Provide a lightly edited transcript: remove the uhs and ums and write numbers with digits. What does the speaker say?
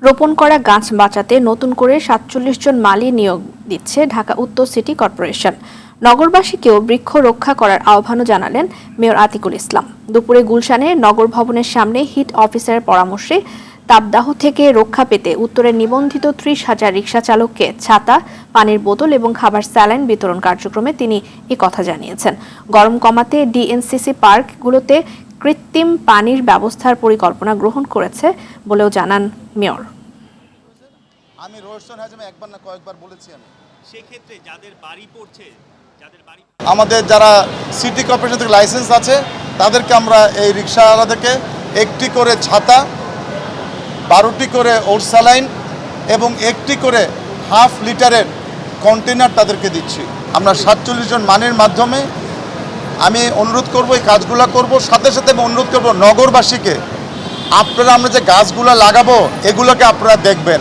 রোপণ করা গাছ বাঁচাতে নতুন করে ৪৭ জন মালি নিয়োগ দিচ্ছে ঢাকা উত্তর সিটি কর্পোরেশন। নগরবাসীকেও বৃক্ষ রক্ষা করার আহ্বানও জানালেন মেয়র আতিকুল ইসলাম। দুপুরে গুলশানে নগর ভবনের সামনে হিট অফিসারের পরামর্শে তাপদাহ থেকে রক্ষা পেতে উত্তরের নিবন্ধিত ৩০,০০০ রিকশা চালককে ছাতা, পানির বোতল এবং খাবার স্যালাইন বিতরণ কার্যক্রমে তিনি কথা জানিয়েছেন। গরম কমাতে ডিএনসিসি পার্কগুলোতে কৃত্রিম পানির ব্যবস্থার পরিকল্পনা গ্রহণ করেছে বলেও জানান মেয়র। আমি রোশন হাজমে একবার না কয়েকবার বলেছি আমি সেক্ষেত্রে যাদের বাড়ি পড়ছে আমাদের যারা সিটি কর্পোরেশন থেকে লাইসেন্স আছে তাদেরকে আমরা এই রিক্সাওয়ালাদেরকে একটি করে ছাতা, 12টি করে ওট স্যালাইন এবং একটি করে হাফ লিটারের কন্টেনার তাদেরকে দিচ্ছি। আমরা ৪৭ জন মানের মাধ্যমে আমি অনুরোধ করব এই কাজগুলো করব। সাথে সাথে আমি অনুরোধ করব নগরবাসীকে, আপনারা আমরা যে গাছগুলো লাগাবো এগুলোকে আপনারা দেখবেন।